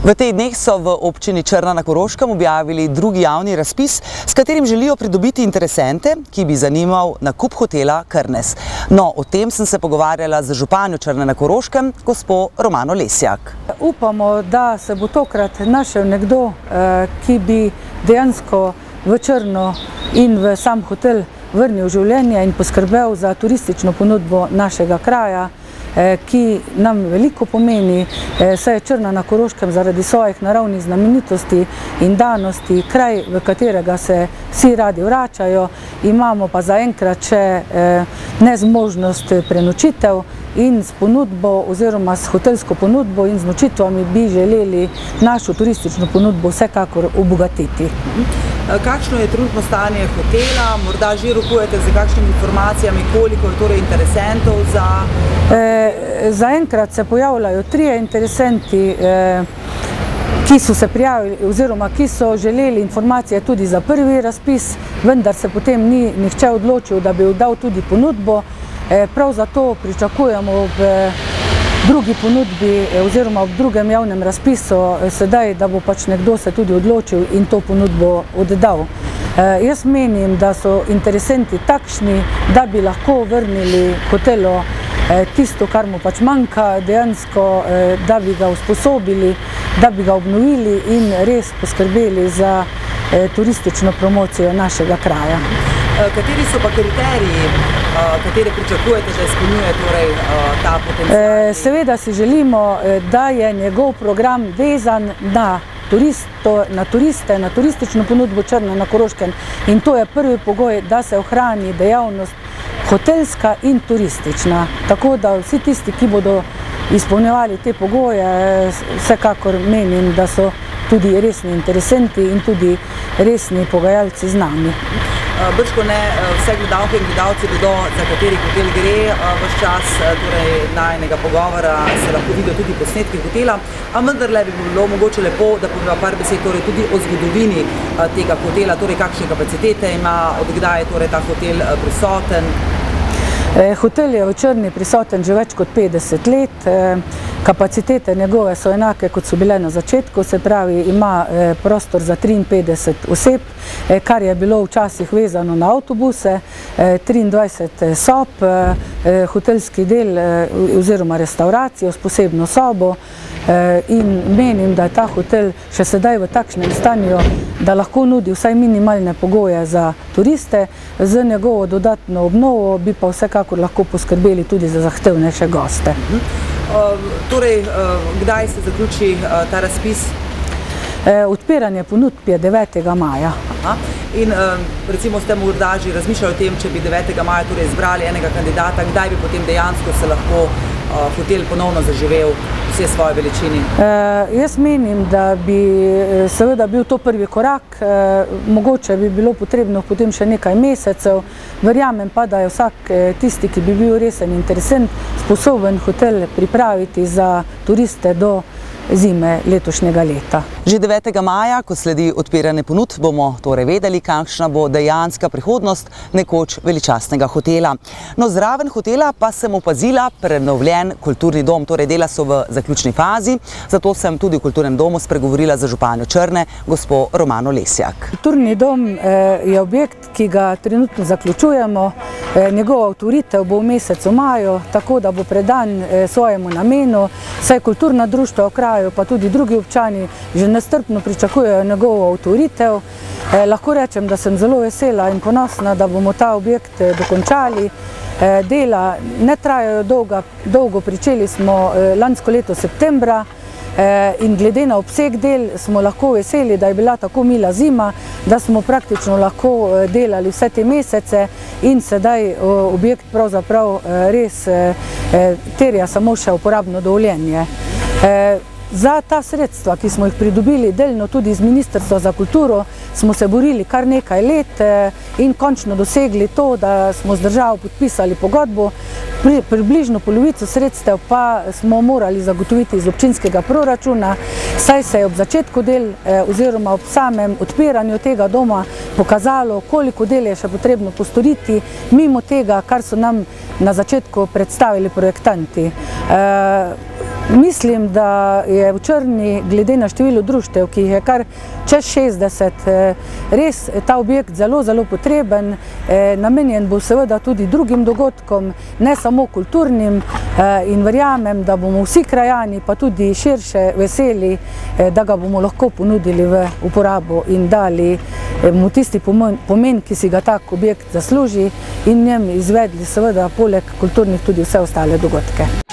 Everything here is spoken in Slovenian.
V teh dneh so v občini Črna na Koroškem objavili drugi javni razpis, s katerim želijo pridobiti interesente, ki bi zanimal nakup hotela Krnes. No, o tem sem se pogovarjala z županjo Črne na Koroškem, gospo Romano Lesjak. Upamo, da se bo tokrat našel nekdo, ki bi dejansko v Črno in v sam hotel vrnil življenje in poskrbel za turistično ponudbo našega kraja, ki nam veliko pomeni, saj je Črna na Koroškem zaradi svojih naravnih znamenitosti in danosti kraj, v katerega se vsi radi vračajo. Imamo pa zaenkrat še nezmožnost prenočitev in s ponudbo oziroma s hotelsko ponudbo in z nočitvami bi želeli našo turistično ponudbo vsekakor obogatiti. Kakšno je trenutno stanje hotela? Morda že rokujete z kakšnimi informacijami, koliko je torej interesentov za... Zaenkrat se pojavljajo 3 interesenti, ki so se prijavili oziroma ki so želeli informacije tudi za prvi razpis, vendar se potem ni nihče odločil, da bi dal tudi ponudbo. Prav zato pričakujemo v drugi ponudbi oziroma v drugem javnem razpisu sedaj, da bo pač nekdo se tudi odločil in to ponudbo oddal. Jaz menim, da so interesenti takšni, da bi lahko vrnili hotelu tisto, kar mu pač manjka, dejansko, da bi ga usposobili, da bi ga obnovili in res poskrbeli za turistično promocijo našega kraja. Kateri so pa kriteriji, katere pričakujete, da izpolnjuje torej ta potencial? Seveda si želimo, da je njegov program vezan na turiste, na turistično ponudbo Črne na Koroškem, in to je prvi pogoj, da se ohrani dejavnost hotelska in turistična. Tako da vsi tisti, ki bodo izpolnjevali te pogoje, vsekakor menim, da so tudi resni interesenti in tudi resni pogajalci z nami. Brško ne, vse gledalke in gledalci vedo, za kateri hotel gre. Ves čas najinega pogovora se lahko vidijo tudi posnetki hotela, a vendarle bi bilo mogoče lepo, da poveva par besed tudi o zgodovini tega hotela, torej kakšne kapacitete ima, od kdaj je torej ta hotel prisoten. Hotel je v Črni prisoten že več kot 50 let, kapacitete njegove so enake, kot so bile na začetku, se pravi, ima prostor za 53 oseb, kar je bilo včasih vezano na avtobuse, 23 sob, hotelski del oziroma restauracijo s posebno sobo, in menim, da je ta hotel še sedaj v takšnem stanju, da lahko nudi vsaj minimalne pogoje za turiste. Z njegovo dodatno obnovo bi pa vsekakor lahko poskrbeli tudi za zahtevnejše goste. Torej, kdaj se zaključi ta razpis? Odpiranje ponudb je 9. maja. In recimo ste morda že razmišljali o tem, če bi 9. maja torej izbrali enega kandidata, kdaj bi potem dejansko se lahko hotel ponovno zaživel vse svoje veličini? Jaz menim, da bi seveda bil to prvi korak, mogoče bi bilo potrebno potem še nekaj mesecev, verjamem pa, da je vsak tisti, ki bi bil resen interesent, sposoben hotel pripraviti za turiste do zime letošnjega leta. Že 9. maja, ko sledi odpiranje ponudb, bomo torej vedeli, kakšna bo dejanska prihodnost nekoč veličastnega hotela. No, zraven hotela pa sem opazila prenovljen kulturni dom, torej dela so v zaključni fazi, zato sem tudi v kulturnem domu spregovorila za županjo Črne, gospo Romano Lesjak. Kulturni dom je objekt, ki ga trenutno zaključujemo. Njegova otvoritev bo v mesecu maju, tako da bo predan svojemu namenu, saj kulturna društva v kraju pa tudi drugi občani že nestrpno pričakujejo njegovo otvoritev. Lahko rečem, da sem zelo vesela in ponosna, da bomo ta objekt dokončali. Dela ne trajajo dolgo, pričeli smo lansko leto septembra, in glede na obseg del smo lahko veseli, da je bila tako mila zima, da smo praktično lahko delali vse te mesece in sedaj objekt pravzaprav res terja samo še uporabno dovoljenje. Za ta sredstva, ki smo jih pridobili delno tudi iz Ministrstva za kulturo, smo se borili kar nekaj let in končno dosegli to, da smo z državo podpisali pogodbo. Približno polovico sredstev pa smo morali zagotoviti iz občinskega proračuna, saj se je ob začetku del oziroma ob samem odpiranju tega doma pokazalo, koliko del je še potrebno postoriti, mimo tega, kar so nam na začetku predstavili projektanti. Mislim, da je v Črni, glede na število društev, ki jih je kar čez 60, res ta objekt zelo, zelo potreben. Namenjen bo seveda tudi drugim dogodkom, ne samo kulturnim, in verjamem, da bomo vsi krajani, pa tudi širše veseli, da ga bomo lahko ponudili v uporabo in dali mu tisti pomen, ki si ga tak objekt zasluži, in njem izvedli seveda poleg kulturnih tudi vse ostale dogodke.